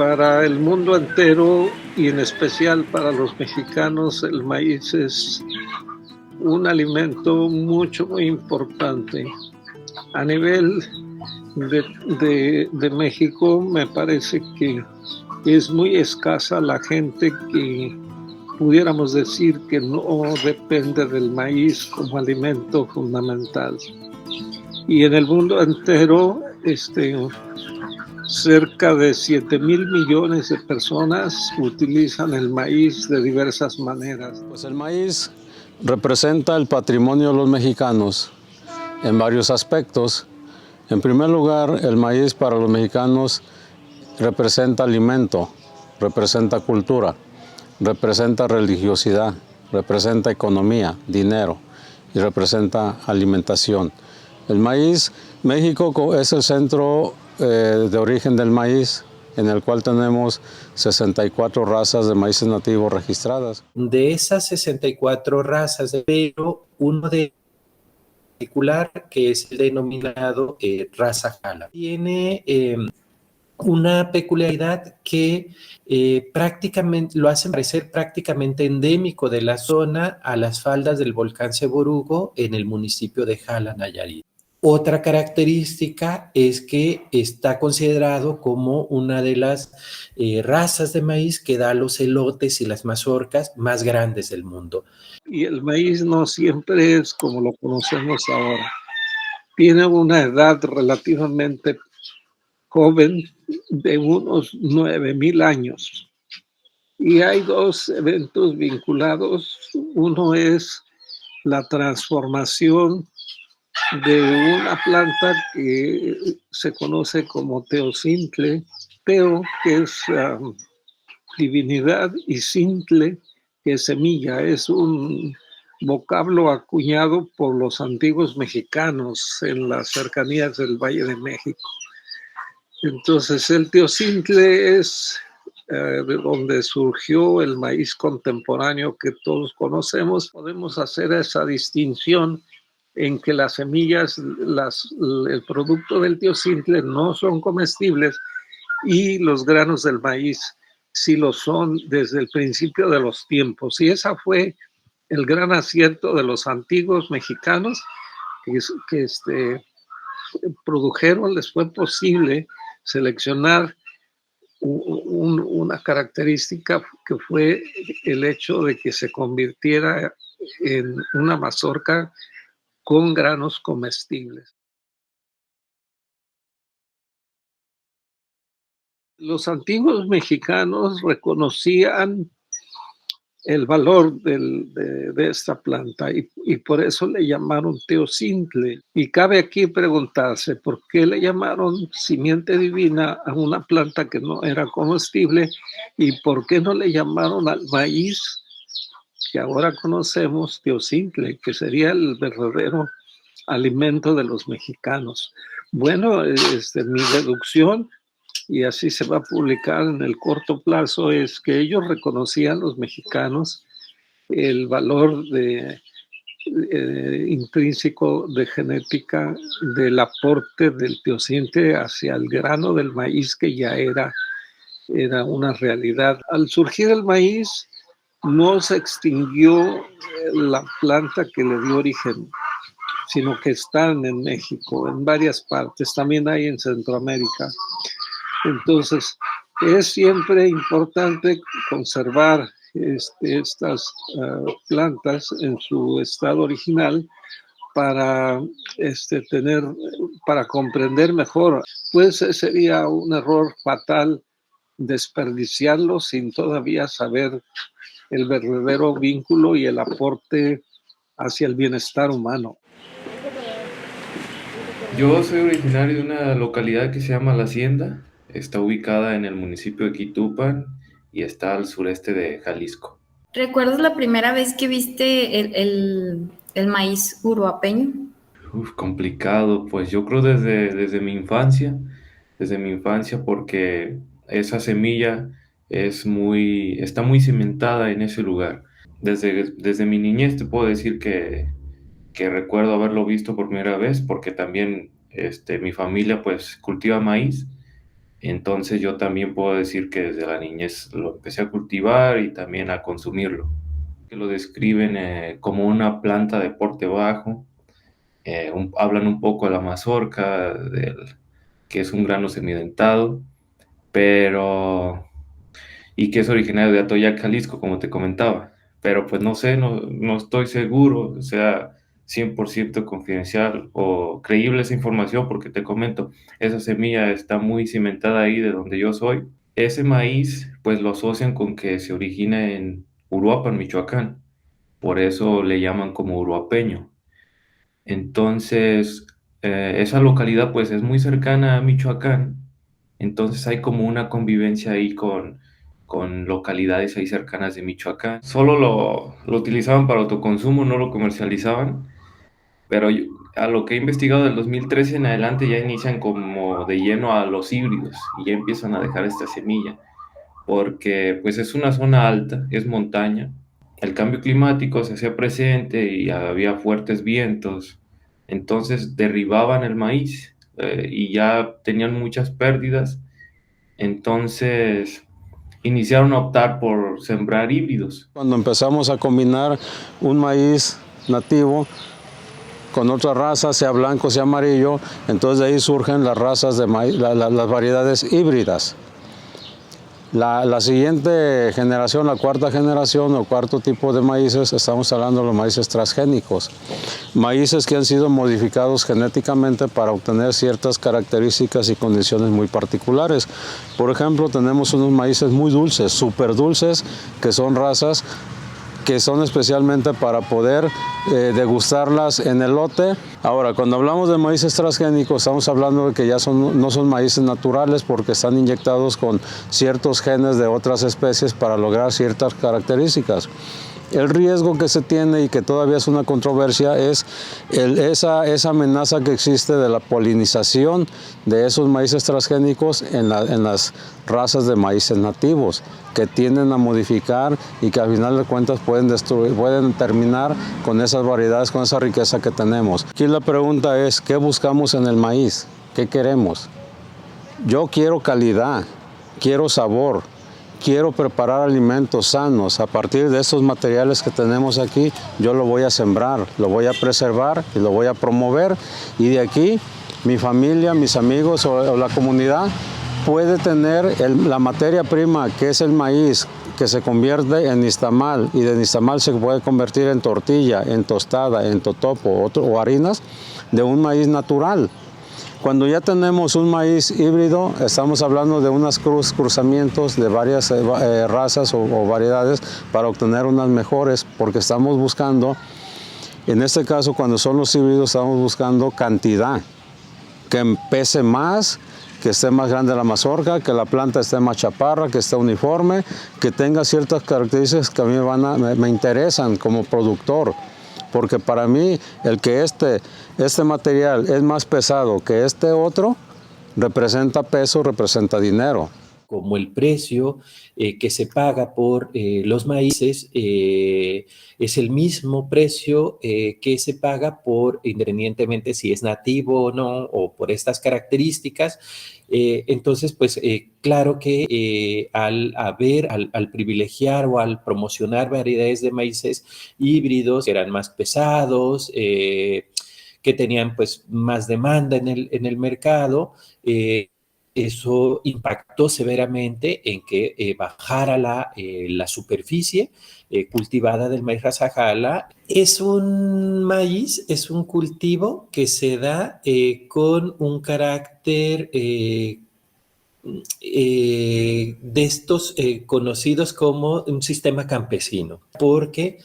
Para el mundo entero y en especial para los mexicanos, el maíz es un alimento muy importante. A nivel de México, me parece que es muy escasa la gente que pudiéramos decir que no depende del maíz como alimento fundamental. Y en el mundo entero, cerca de 7,000 millones de personas utilizan el maíz de diversas maneras. Pues el maíz representa el patrimonio de los mexicanos en varios aspectos. En primer lugar, el maíz para los mexicanos representa alimento, representa cultura, representa religiosidad, representa economía, dinero y representa alimentación. El maíz, México es el centro de origen del maíz, en el cual tenemos 64 razas de maíces nativos registradas. De esas 64 razas, pero uno de particular, que es el denominado raza Jala. Tiene una peculiaridad que prácticamente lo hace parecer prácticamente endémico de la zona a las faldas del volcán Ceborugo en el municipio de Jala, Nayarit. Otra característica es que está considerado como una de las razas de maíz que da los elotes y las mazorcas más grandes del mundo. Y el maíz no siempre es como lo conocemos ahora. Tiene una edad relativamente joven de unos 9,000 años. Y hay dos eventos vinculados. Uno es la transformación de una planta que se conoce como teocintle, teo, que es divinidad, y cintle, que es semilla. Es un vocablo acuñado por los antiguos mexicanos en las cercanías del Valle de México. Entonces el teocintle es de donde surgió el maíz contemporáneo que todos conocemos. Podemos hacer esa distinción en que las semillas, el producto del teocintle no son comestibles y los granos del maíz sí lo son desde el principio de los tiempos. Y esa fue el gran acierto de los antiguos mexicanos que produjeron, les fue posible seleccionar una característica que fue el hecho de que se convirtiera en una mazorca con granos comestibles. Los antiguos mexicanos reconocían el valor de esta planta y por eso le llamaron teocintle. Y cabe aquí preguntarse por qué le llamaron simiente divina a una planta que no era comestible y por qué no le llamaron al maíz que ahora conocemos teocintle, que sería el verdadero alimento de los mexicanos. Bueno, mi deducción, y así se va a publicar en el corto plazo, es que ellos reconocían, los mexicanos, el valor intrínseco de genética del aporte del teocintle hacia el grano del maíz, que ya era una realidad. Al surgir el maíz, no se extinguió la planta que le dio origen, sino que están en México, en varias partes, también hay en Centroamérica. Entonces, es siempre importante conservar estas plantas en su estado original para para comprender mejor. Pues sería un error fatal desperdiciarlo sin todavía saber el verdadero vínculo y el aporte hacia el bienestar humano. Yo soy originario de una localidad que se llama La Hacienda. Está ubicada en el municipio de Quitupan y está al sureste de Jalisco. ¿Recuerdas la primera vez que viste el maíz uruapeño? Complicado, pues yo creo desde mi infancia, porque esa semilla está muy cimentada en ese lugar. Desde mi niñez te puedo decir que recuerdo haberlo visto por primera vez, porque también mi familia pues cultiva maíz Entonces yo también puedo decir que desde la niñez lo empecé a cultivar y también a consumirlo. Que lo describen como una planta de porte bajo. Hablan un poco de la mazorca, que es un grano semidentado, pero y que es originario de Atoyac, Jalisco, como te comentaba. Pero pues no sé, no estoy seguro, sea 100% confidencial o creíble esa información, porque te comento, esa semilla está muy cimentada ahí de donde yo soy. Ese maíz, pues lo asocian con que se origina en Uruapan, Michoacán, por eso le llaman como uruapeño. Entonces, esa localidad pues es muy cercana a Michoacán, entonces hay como una convivencia ahí con localidades ahí cercanas de Michoacán. Solo lo utilizaban para autoconsumo, no lo comercializaban, pero a lo que he investigado del 2013 en adelante ya inician como de lleno a los híbridos y ya empiezan a dejar esta semilla, porque pues es una zona alta, es montaña, el cambio climático se hacía presente y había fuertes vientos, entonces derribaban el maíz y ya tenían muchas pérdidas, entonces iniciaron a optar por sembrar híbridos. Cuando empezamos a combinar un maíz nativo con otras razas, sea blanco, sea amarillo, entonces de ahí surgen las razas de maíz, las variedades híbridas. La siguiente generación, la cuarta generación o cuarto tipo de maíces, estamos hablando de los maíces transgénicos. Maíces que han sido modificados genéticamente para obtener ciertas características y condiciones muy particulares. Por ejemplo, tenemos unos maíces muy dulces, súper dulces, que son razas que son especialmente para poder degustarlas en el lote. Ahora, cuando hablamos de maíces transgénicos, estamos hablando de que ya no son maíces naturales porque están inyectados con ciertos genes de otras especies para lograr ciertas características. El riesgo que se tiene y que todavía es una controversia es esa amenaza que existe de la polinización de esos maíces transgénicos en las razas de maíces nativos, que tienden a modificar y que al final de cuentas pueden terminar con esas variedades, con esa riqueza que tenemos. Aquí la pregunta es, ¿qué buscamos en el maíz? ¿Qué queremos? Yo quiero calidad, quiero sabor. Quiero preparar alimentos sanos. A partir de estos materiales que tenemos aquí, yo lo voy a sembrar, lo voy a preservar y lo voy a promover. Y de aquí, mi familia, mis amigos o la comunidad puede tener la materia prima, que es el maíz, que se convierte en nixtamal. Y de nixtamal se puede convertir en tortilla, en tostada, en totopo o harinas de un maíz natural. Cuando ya tenemos un maíz híbrido, estamos hablando de unos cruzamientos de varias razas o variedades para obtener unas mejores, porque estamos buscando, en este caso cuando son los híbridos, estamos buscando cantidad, que pese más, que esté más grande la mazorca, que la planta esté más chaparra, que esté uniforme, que tenga ciertas características que a mí me interesan como productor. Porque para mí el que este material es más pesado que este otro, representa peso, representa dinero. Como el precio que se paga por los maíces es el mismo precio que se paga independientemente si es nativo o no, o por estas características. Entonces, pues claro que al privilegiar o al promocionar variedades de maíces híbridos que eran más pesados, que tenían pues más demanda en el mercado, eso impactó severamente en que bajara la superficie cultivada del maíz raza Jala. Es un cultivo que se da con un carácter de estos conocidos como un sistema campesino, porque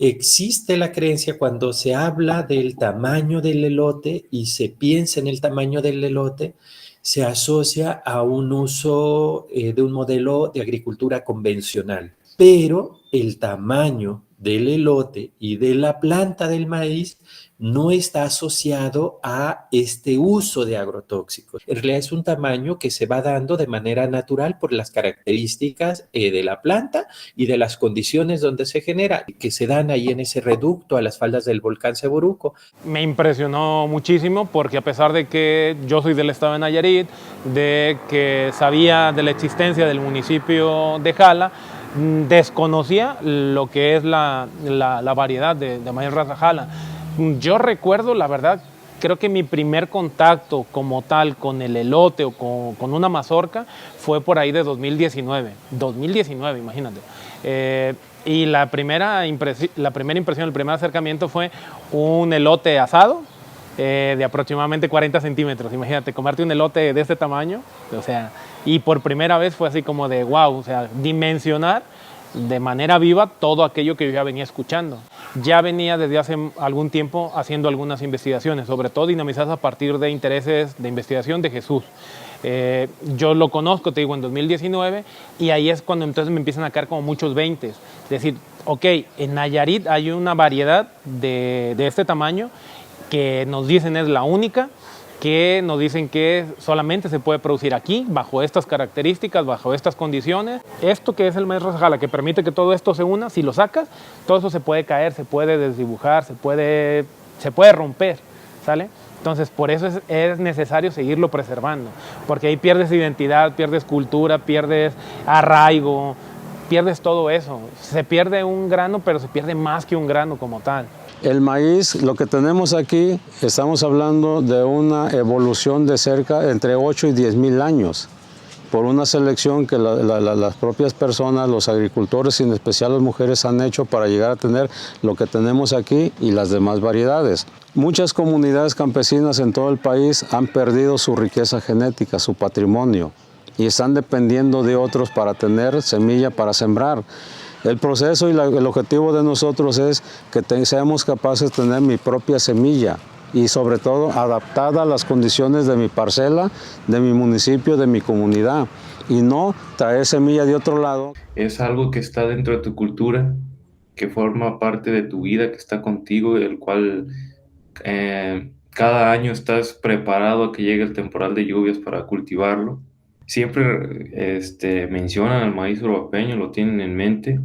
existe la creencia cuando se habla del tamaño del elote y se piensa en el tamaño del elote, se asocia a un uso de un modelo de agricultura convencional, pero el tamaño del elote y de la planta del maíz no está asociado a este uso de agrotóxicos. En realidad es un tamaño que se va dando de manera natural por las características de la planta y de las condiciones donde se genera, que se dan ahí en ese reducto a las faldas del volcán Seboruco. Me impresionó muchísimo porque a pesar de que yo soy del estado de Nayarit, de que sabía de la existencia del municipio de Jala, desconocía lo que es la variedad de maíz raza Jala. Yo recuerdo, la verdad, creo que mi primer contacto como tal con el elote o con una mazorca fue por ahí de 2019. 2019, imagínate. Y la primera impresión, el primer acercamiento fue un elote asado de aproximadamente 40 centímetros. Imagínate, comerte un elote de este tamaño, o sea, y por primera vez fue así como de wow, o sea, dimensionar de manera viva todo aquello que yo ya venía escuchando. Ya venía desde hace algún tiempo haciendo algunas investigaciones, sobre todo dinamizadas a partir de intereses de investigación de Jesús. Yo lo conozco, te digo, en 2019, y ahí es cuando entonces me empiezan a caer como muchos veintes. Es decir, ok, en Nayarit hay una variedad de este tamaño que nos dicen es la única, que nos dicen que solamente se puede producir aquí, bajo estas características, bajo estas condiciones. Esto que es el maíz raza Jala, que permite que todo esto se una, si lo sacas, todo eso se puede caer, se puede desdibujar, se puede romper, ¿sale? Entonces, por eso es necesario seguirlo preservando, porque ahí pierdes identidad, pierdes cultura, pierdes arraigo, pierdes todo eso. Se pierde un grano, pero se pierde más que un grano como tal. El maíz, lo que tenemos aquí, estamos hablando de una evolución de cerca entre 8 y 10 mil años, por una selección que las propias personas, los agricultores y en especial las mujeres han hecho para llegar a tener lo que tenemos aquí y las demás variedades. Muchas comunidades campesinas en todo el país han perdido su riqueza genética, su patrimonio, y están dependiendo de otros para tener semilla para sembrar. El proceso y el objetivo de nosotros es que seamos capaces de tener mi propia semilla y sobre todo adaptada a las condiciones de mi parcela, de mi municipio, de mi comunidad, y no traer semilla de otro lado. Es algo que está dentro de tu cultura, que forma parte de tu vida, que está contigo, el cual cada año estás preparado a que llegue el temporal de lluvias para cultivarlo. Siempre mencionan al maíz uruapeño, lo tienen en mente.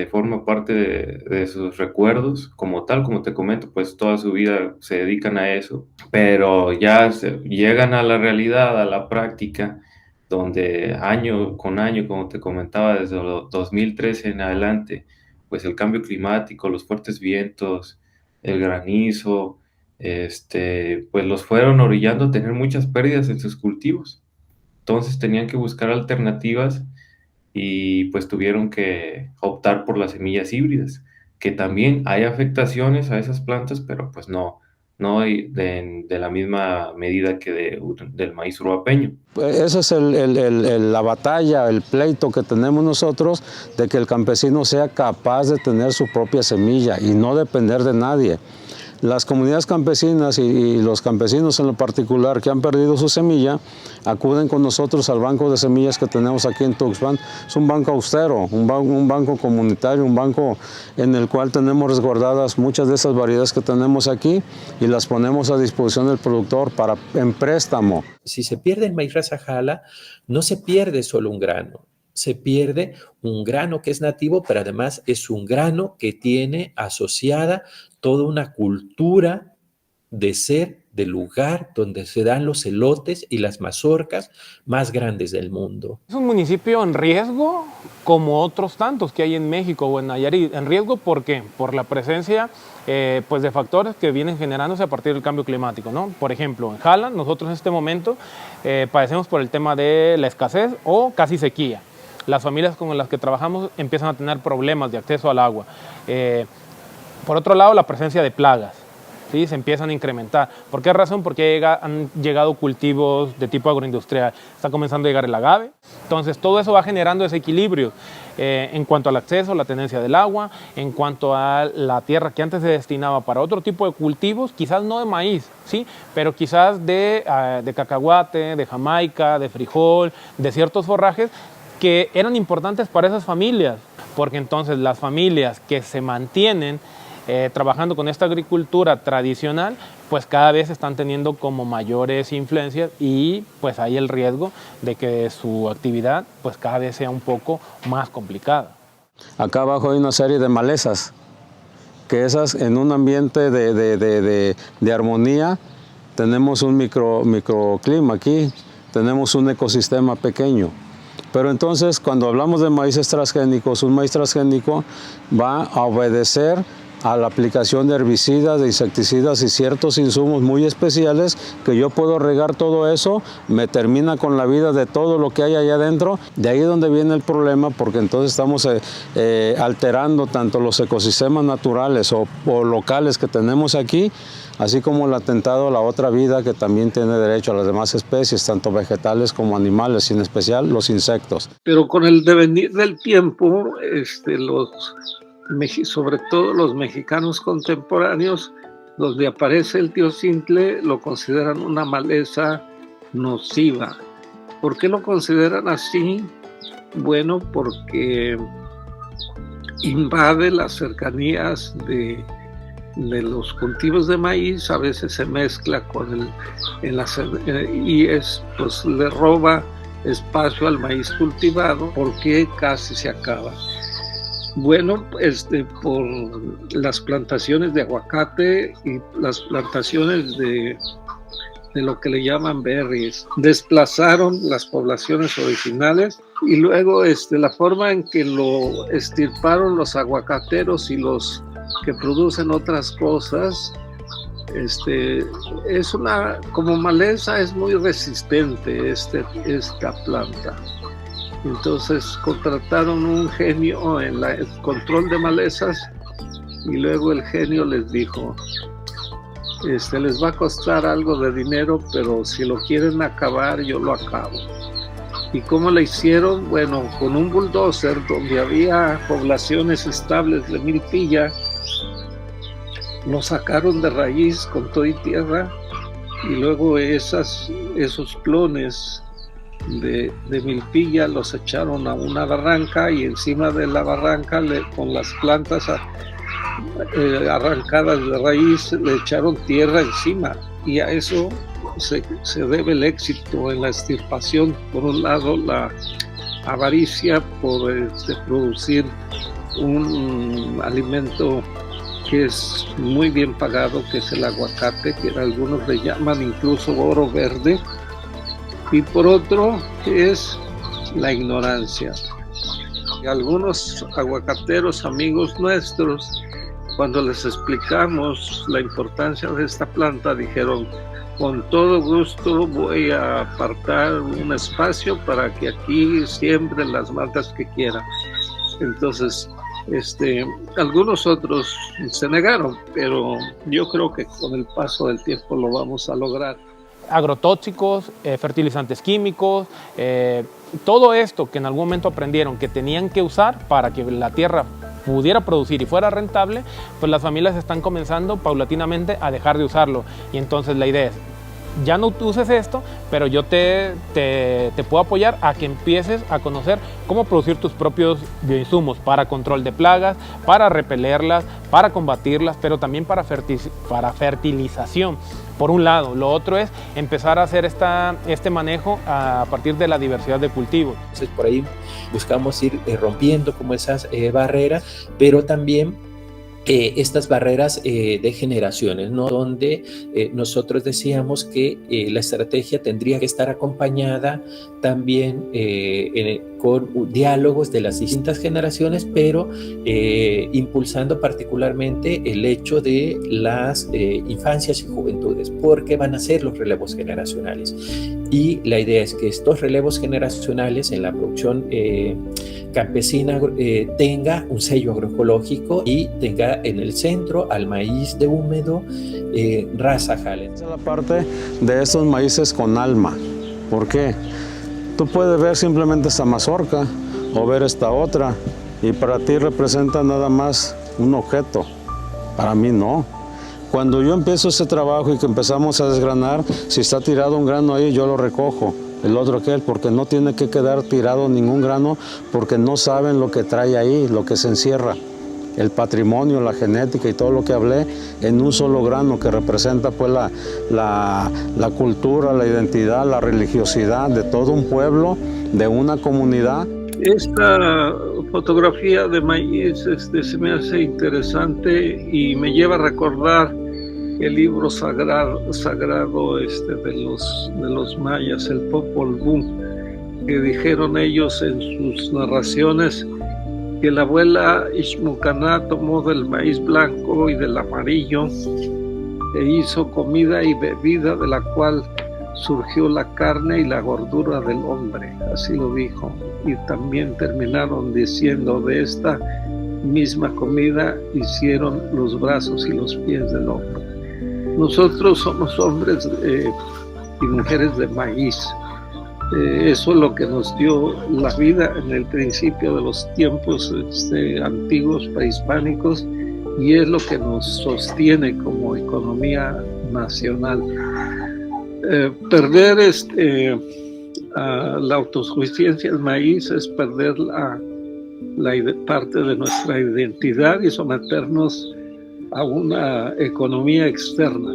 Forma parte de sus recuerdos como tal, como te comento, pues toda su vida se dedican a eso, pero ya llegan a la realidad, a la práctica, donde año con año, como te comentaba, desde el 2013 en adelante, pues el cambio climático, los fuertes vientos, el granizo, pues los fueron orillando a tener muchas pérdidas en sus cultivos. Entonces tenían que buscar alternativas y pues tuvieron que optar por las semillas híbridas, que también hay afectaciones a esas plantas, pero pues no hay de la misma medida que del maíz uruapeño. Esa es la batalla, el pleito que tenemos nosotros, de que el campesino sea capaz de tener su propia semilla y no depender de nadie. Las comunidades campesinas y los campesinos en lo particular que han perdido su semilla, acuden con nosotros al banco de semillas que tenemos aquí en Tuxpan. Es un banco austero, un banco comunitario, un banco en el cual tenemos resguardadas muchas de esas variedades que tenemos aquí y las ponemos a disposición del productor en préstamo. Si se pierde el maíz raza Jala, no se pierde solo un grano. Se pierde un grano que es nativo, pero además es un grano que tiene asociada toda una cultura de ser del lugar donde se dan los elotes y las mazorcas más grandes del mundo. Es un municipio en riesgo como otros tantos que hay en México o en Nayarit. En riesgo, ¿por qué? Por la presencia pues de factores que vienen generándose a partir del cambio climático, ¿no? Por ejemplo, en Jala, nosotros en este momento padecemos por el tema de la escasez o casi sequía. Las familias con las que trabajamos empiezan a tener problemas de acceso al agua. Por otro lado, la presencia de plagas, ¿sí? Se empiezan a incrementar. ¿Por qué razón? Porque han llegado cultivos de tipo agroindustrial. Está comenzando a llegar el agave. Entonces, todo eso va generando desequilibrio en cuanto al acceso, la tenencia del agua, en cuanto a la tierra que antes se destinaba para otro tipo de cultivos, quizás no de maíz, ¿sí? Pero quizás de cacahuate, de jamaica, de frijol, de ciertos forrajes que eran importantes para esas familias. porque entonces las familias que se mantienen trabajando con esta agricultura tradicional, pues cada vez están teniendo como mayores influencias y pues hay el riesgo de que su actividad pues cada vez sea un poco más complicada. Acá abajo hay una serie de malezas, que esas en un ambiente de armonía tenemos un microclima aquí, tenemos un ecosistema pequeño. Pero entonces cuando hablamos de maíces transgénicos, un maíz transgénico va a obedecer a la aplicación de herbicidas, de insecticidas y ciertos insumos muy especiales que yo puedo regar todo eso, me termina con la vida de todo lo que hay allá adentro. De ahí es donde viene el problema, porque entonces estamos alterando tanto los ecosistemas naturales o locales que tenemos aquí, así como el atentado a la otra vida que también tiene derecho a las demás especies, tanto vegetales como animales, y en especial los insectos. Pero con el devenir del tiempo, sobre todo los mexicanos contemporáneos, donde aparece el teocintle, lo consideran una maleza nociva. ¿Por qué lo consideran así? Bueno, porque invade las cercanías de los cultivos de maíz, a veces se mezcla con pues le roba espacio al maíz cultivado, porque casi se acaba. Bueno, por las plantaciones de aguacate y las plantaciones de lo que le llaman berries, desplazaron las poblaciones originales, y luego la forma en que lo extirparon los aguacateros y los que producen otras cosas, como maleza es muy resistente esta planta. Entonces contrataron un genio en el control de malezas, y luego el genio les dijo, les va a costar algo de dinero, pero si lo quieren acabar, yo lo acabo. ¿Y cómo le hicieron? Bueno, con un bulldozer donde había poblaciones estables de milpilla, lo sacaron de raíz con todo y tierra, y luego esos clones de milpilla los echaron a una barranca, y encima de la barranca con las plantas arrancadas de raíz le echaron tierra encima, y a eso se debe el éxito en la extirpación. Por un lado, la avaricia por producir un alimento que es muy bien pagado, que es el aguacate, que algunos le llaman incluso oro verde, y por otro es la ignorancia. Y algunos aguacateros, amigos nuestros, cuando les explicamos la importancia de esta planta, dijeron, con todo gusto voy a apartar un espacio para que aquí siembren las matas que quieran. Entonces, algunos otros se negaron, pero yo creo que con el paso del tiempo lo vamos a lograr. Agrotóxicos, fertilizantes químicos, todo esto que en algún momento aprendieron que tenían que usar para que la tierra pudiera producir y fuera rentable, pues las familias están comenzando paulatinamente a dejar de usarlo. Y entonces la idea es, ya no uses esto, pero yo te puedo apoyar a que empieces a conocer cómo producir tus propios bioinsumos para control de plagas, para repelerlas, para combatirlas, pero también para fertilización. Por un lado, lo otro es empezar a hacer este manejo a partir de la diversidad de cultivos. Entonces por ahí buscamos ir rompiendo como esas barreras, pero también estas barreras de generaciones, ¿no? Donde nosotros decíamos que la estrategia tendría que estar acompañada también con diálogos de las distintas generaciones, pero impulsando particularmente el hecho de las infancias y juventudes, porque van a ser los relevos generacionales. Y la idea es que estos relevos generacionales en la producción campesina tenga un sello agroecológico y tenga en el centro al maíz de húmedo raza Jala. Esa es la parte de estos maíces con alma. ¿Por qué? Tú puedes ver simplemente esta mazorca o ver esta otra, y para ti representa nada más un objeto. Para mí no. Cuando yo empiezo ese trabajo y que empezamos a desgranar, si está tirado un grano ahí, yo lo recojo. el otro aquel, porque no tiene que quedar tirado ningún grano, porque no saben lo que trae ahí, lo que se encierra. El patrimonio, la genética y todo lo que hablé en un solo grano que representa pues la cultura, la identidad, la religiosidad de todo un pueblo, de una comunidad. Esta fotografía de maíz se me hace interesante y me lleva a recordar el libro sagrado de los mayas, el Popol Vuh, que dijeron ellos en sus narraciones que la abuela Ixmucaná tomó del maíz blanco y del amarillo e hizo comida y bebida de la cual surgió la carne y la gordura del hombre, así lo dijo. Y también terminaron diciendo, de esta misma comida hicieron los brazos y los pies del hombre. Nosotros somos hombres y mujeres de maíz. Eso es lo que nos dio la vida en el principio de los tiempos antiguos prehispánicos y es lo que nos sostiene como economía nacional. Perder la autosuficiencia del maíz es perder la parte de nuestra identidad y someternos a una economía externa.